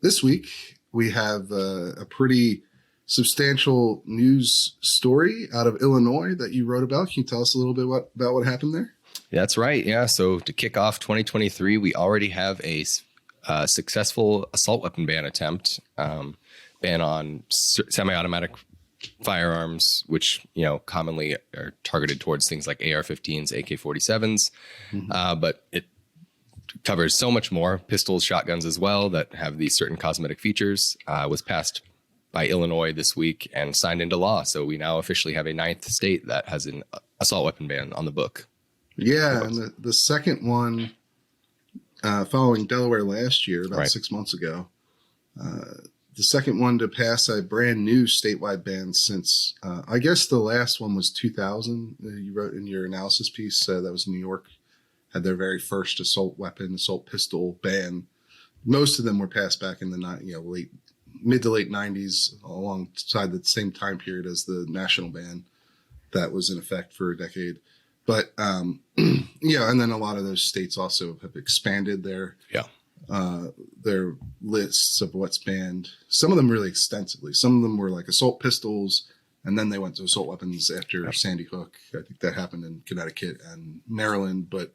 This week, we have a pretty substantial news story out of Illinois that you wrote about. Can you tell us a little bit about what happened there? That's right. Yeah. So to kick off 2023, we already have a successful assault weapon ban attempt, ban on semi-automatic firearms, which, commonly are targeted towards things like AR-15s, AK-47s. But it covers so much more, pistols, shotguns as well, that have these certain cosmetic features. Was passed by Illinois this week and signed into law. So we now officially have a ninth state that has an assault weapon ban on the book. Yeah, and the second one, following Delaware last year, about 6 months ago, the second one to pass a brand new statewide ban since, I guess the last one was 2000. You wrote in your analysis piece that was New York, had their very first assault pistol ban. Most of them were passed back in the mid to late 90s, alongside the same time period as the national ban that was in effect for a decade. But and then a lot of those states also have expanded their lists of what's banned. Some of them really extensively. Some of them were like assault pistols, and then they went to assault weapons after Sandy Hook. I think that happened in Connecticut and Maryland, but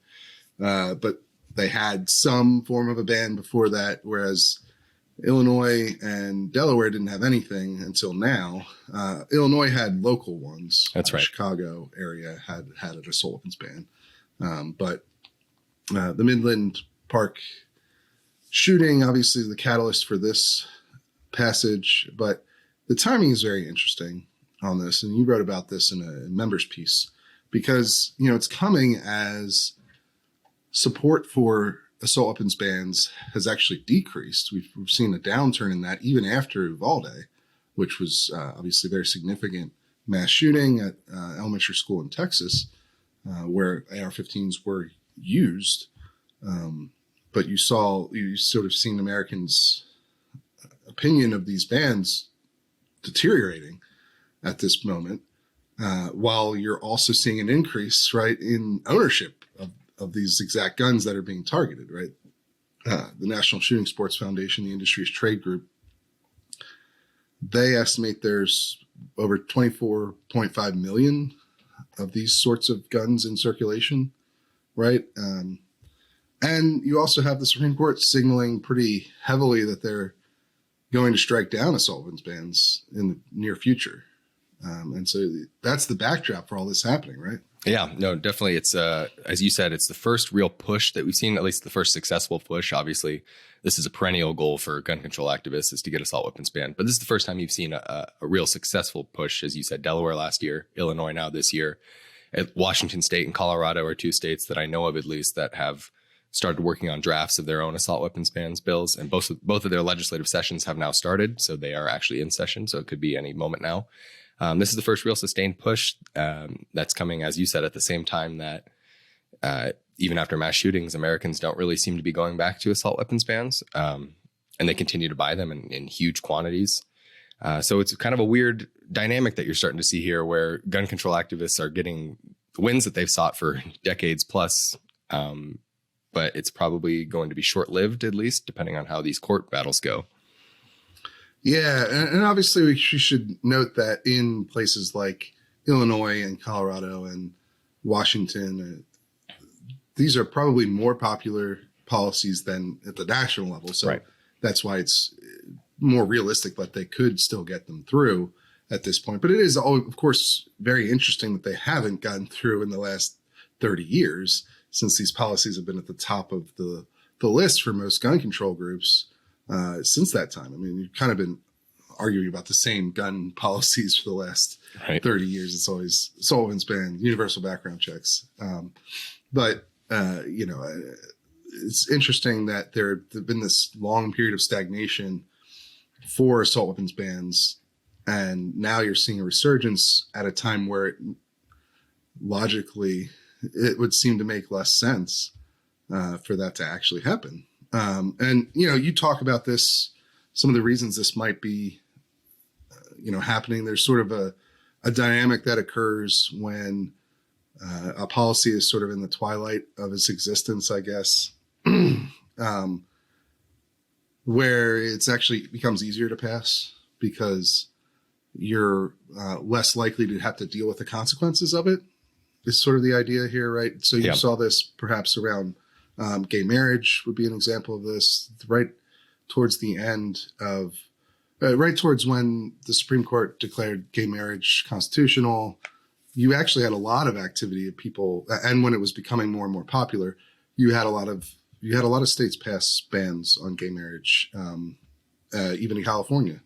they had some form of a ban before that, whereas Illinois and Delaware didn't have anything until now. Illinois had local ones. That's right. Chicago area had an assault weapons ban. But the Midland Park shooting, obviously, is the catalyst for this passage. But the timing is very interesting on this. And you wrote about this in a members piece because, it's coming as support for assault weapons bans has actually decreased. We've seen a downturn in that even after Uvalde, which was obviously a very significant mass shooting at elementary school in Texas, where AR-15s were used. But you sort of seen Americans' opinion of these bans deteriorating at this moment, while you're also seeing an increase, right, in ownership of these exact guns that are being targeted, right? The National Shooting Sports Foundation, the industry's trade group, they estimate there's over 24.5 million of these sorts of guns in circulation, right? And you also have the Supreme Court signaling pretty heavily that they're going to strike down assault weapons bans in the near future. And so that's the backdrop for all this happening, right? Yeah, no, definitely. It's, as you said, it's the first real push that we've seen, at least the first successful push. Obviously, this is a perennial goal for gun control activists, is to get assault weapons banned. But this is the first time you've seen a real successful push. As you said, Delaware last year, Illinois now this year. Washington State and Colorado are two states that I know of, at least, that have started working on drafts of their own assault weapons bans bills. And both of their legislative sessions have now started. So they are actually in session. So it could be any moment now. This is the first real sustained push that's coming, as you said, at the same time that even after mass shootings, Americans don't really seem to be going back to assault weapons bans, and they continue to buy them in huge quantities. So it's kind of a weird dynamic that you're starting to see here, where gun control activists are getting the wins that they've sought for decades plus, but it's probably going to be short-lived, at least, depending on how these court battles go. Yeah, and obviously we should note that in places like Illinois and Colorado and Washington, these are probably more popular policies than at the national level. So that's why it's more realistic that they could still get them through at this point. But it is, of course, very interesting that they haven't gotten through in the last 30 years, since these policies have been at the top of the list for most gun control groups. Since that time. I mean, you've kind of been arguing about the same gun policies for the last 30 years. It's always assault weapons ban, universal background checks. But it's interesting that there's been this long period of stagnation for assault weapons bans. And now you're seeing a resurgence at a time where logically it would seem to make less sense for that to actually happen. And, you talk about this, some of the reasons this might be, happening. There's sort of a dynamic that occurs when a policy is sort of in the twilight of its existence, I guess. where it's actually becomes easier to pass because you're less likely to have to deal with the consequences of it, is sort of the idea here, right? So you saw this perhaps around gay marriage would be an example of this, right towards the end of, right towards when the Supreme Court declared gay marriage constitutional. You actually had a lot of activity of people, and when it was becoming more and more popular, you had a lot of states pass bans on gay marriage, even in California,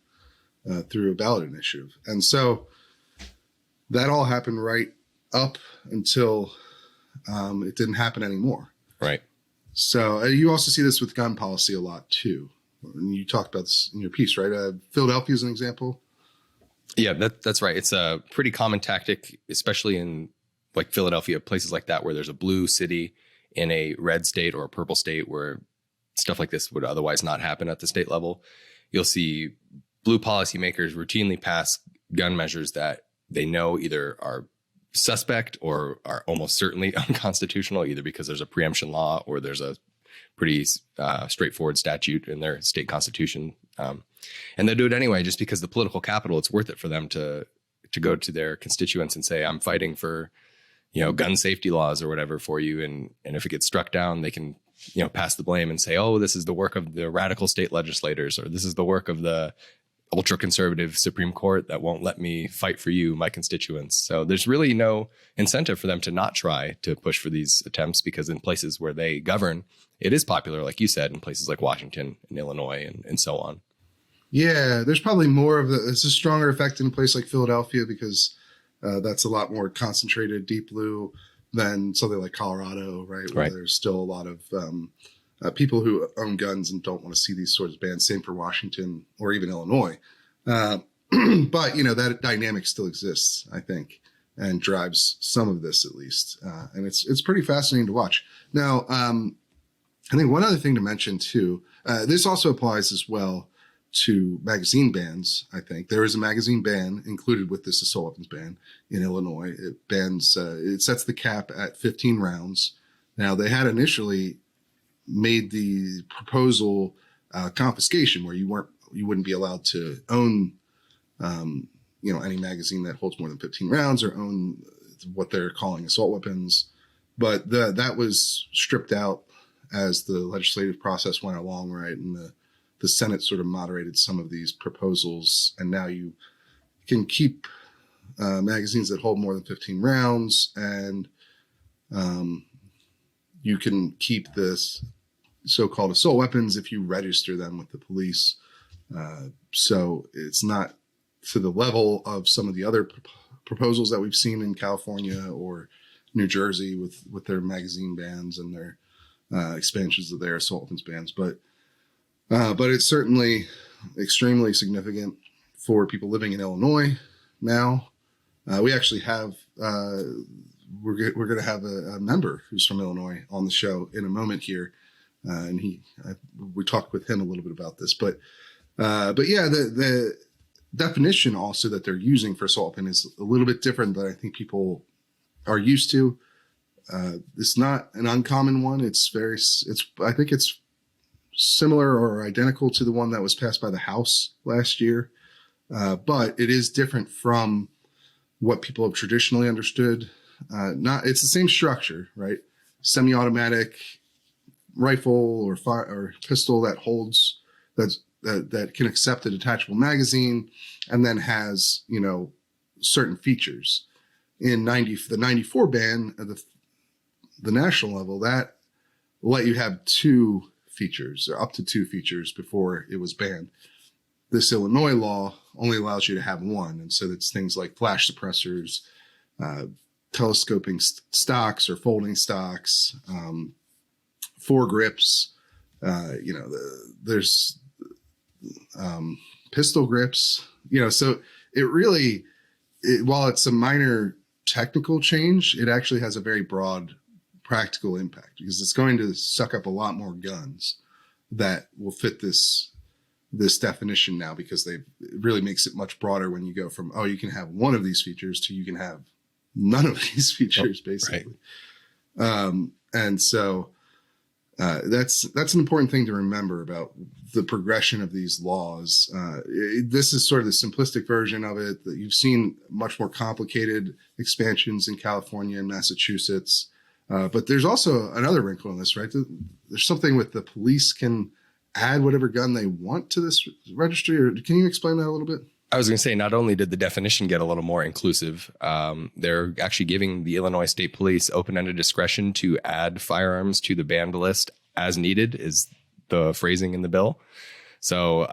through a ballot initiative. And so that all happened right up until it didn't happen anymore. Right. So you also see this with gun policy a lot too. And you talked about this in your piece, right? Philadelphia is an example. Yeah, that's right. It's a pretty common tactic, especially in like Philadelphia, places like that, where there's a blue city in a red state or a purple state where stuff like this would otherwise not happen at the state level. You'll see blue policymakers routinely pass gun measures that they know either are suspect or are almost certainly unconstitutional, either because there's a preemption law or there's a pretty straightforward statute in their state constitution. And they do it anyway, just because the political capital, it's worth it for them to go to their constituents and say, I'm fighting for, gun safety laws or whatever for you. And if it gets struck down, they can, pass the blame and say, oh, this is the work of the radical state legislators, or this is the work of the ultra conservative Supreme Court that won't let me fight for you, my constituents. So there's really no incentive for them to not try to push for these attempts, because in places where they govern, it is popular, like you said, in places like Washington and Illinois and so on. Yeah, there's probably more of it's a stronger effect in a place like Philadelphia because that's a lot more concentrated deep blue than something like Colorado, right? Where there's still a lot of people who own guns and don't want to see these sorts of bans. Same for Washington or even Illinois. But, that dynamic still exists, I think, and drives some of this at least. And it's pretty fascinating to watch. Now, I think one other thing to mention too, this also applies as well to magazine bans. I think there is a magazine ban included with this assault weapons ban in Illinois. It bans, it sets the cap at 15 rounds. Now they had initially made the proposal confiscation, where you wouldn't be allowed to own, any magazine that holds more than 15 rounds or own what they're calling assault weapons. But that was stripped out as the legislative process went along, right? And the Senate sort of moderated some of these proposals, and now you can keep magazines that hold more than 15 rounds, and you can keep this so-called assault weapons if you register them with the police. So it's not to the level of some of the other proposals that we've seen in California or New Jersey with their magazine bans and their expansions of their assault weapons bans, but it's certainly extremely significant for people living in Illinois now. We actually have we're going to have a member who's from Illinois on the show in a moment here, and we talked with him a little bit about this. But yeah, the definition also that they're using for assault weapon is a little bit different than I think people are used to. It's not an uncommon one. I think it's similar or identical to the one that was passed by the House last year. But it is different from what people have traditionally understood. It's the same structure, right? Semi-automatic rifle or pistol that holds, that can accept a detachable magazine and then has, certain features. In the 94 ban at the national level, that let you have two features, or up to two features, before it was banned. This Illinois law only allows you to have one. And so it's things like flash suppressors, telescoping stocks or folding stocks, foregrips, there's pistol grips, so it really, while it's a minor technical change, it actually has a very broad practical impact, because it's going to suck up a lot more guns that will fit this definition now, because it really makes it much broader when you go from, you can have one of these features to you can have none of these features, basically. Right. And so That's an important thing to remember about the progression of these laws. This is sort of the simplistic version of it. That you've seen much more complicated expansions in California and Massachusetts. But there's also another wrinkle in this, right? There's something with the police can add whatever gun they want to this registry. Or can you explain that a little bit? I was going to say, not only did the definition get a little more inclusive, they're actually giving the Illinois State Police open-ended discretion to add firearms to the banned list as needed, is the phrasing in the bill. So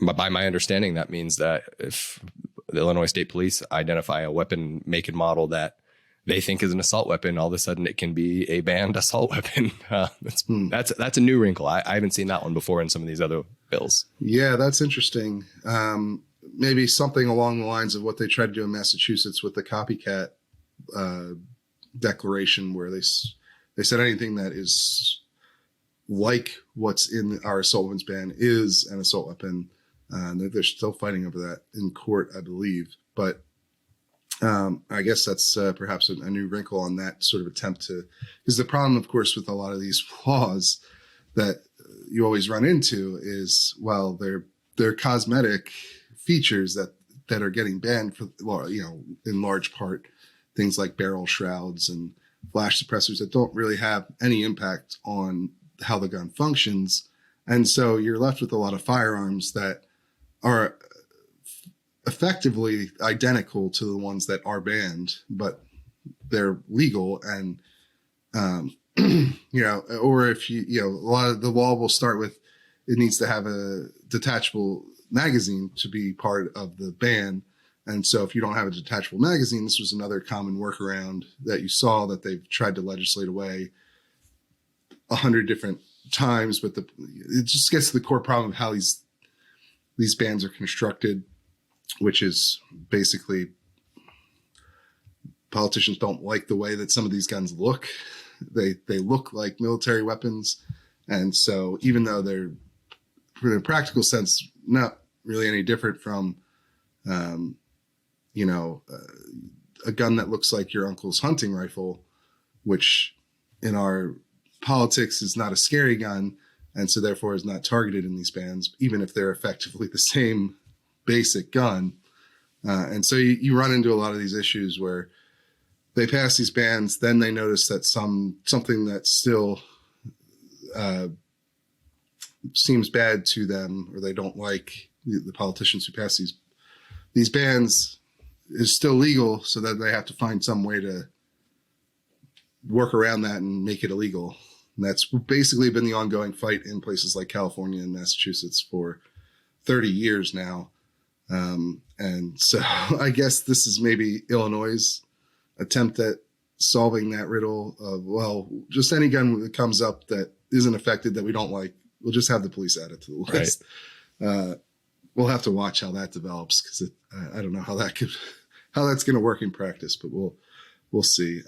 by my understanding, that means that if the Illinois State Police identify a weapon make and model that they think is an assault weapon, all of a sudden it can be a banned assault weapon. That's a new wrinkle. I haven't seen that one before in some of these other bills. Yeah, that's interesting. Maybe something along the lines of what they tried to do in Massachusetts with the copycat declaration, where they said anything that is like what's in our assault weapons ban is an assault weapon. They're still fighting over that in court, I believe. But I guess that's perhaps a new wrinkle on that sort of attempt to, because the problem, of course, with a lot of these laws that you always run into is, well, they're cosmetic features that are getting banned for, in large part, things like barrel shrouds and flash suppressors that don't really have any impact on how the gun functions. And so you're left with a lot of firearms that are effectively identical to the ones that are banned, but they're legal. And, or if a lot of the law will start with, it needs to have a detachable magazine to be part of the ban. And so if you don't have a detachable magazine, this was another common workaround that you saw that they've tried to legislate away 100 different times. But it just gets to the core problem of how these bans are constructed, which is basically politicians don't like the way that some of these guns look. They look like military weapons. And so even though they're, in a practical sense, not really any different from, a gun that looks like your uncle's hunting rifle, which in our politics is not a scary gun, and so therefore is not targeted in these bans, even if they're effectively the same basic gun. And so you run into a lot of these issues where they pass these bans, then they notice that something that still seems bad to them, or they don't like the politicians who pass these bans, is still legal, so that they have to find some way to work around that and make it illegal. And that's basically been the ongoing fight in places like California and Massachusetts for 30 years now. And so I guess this is maybe Illinois' attempt at solving that riddle of, well, just any gun that comes up that isn't affected, that we don't like, we'll just have the police add it to the list. Right. We'll have to watch how that develops, because I don't know how that's going to work in practice, but we'll see.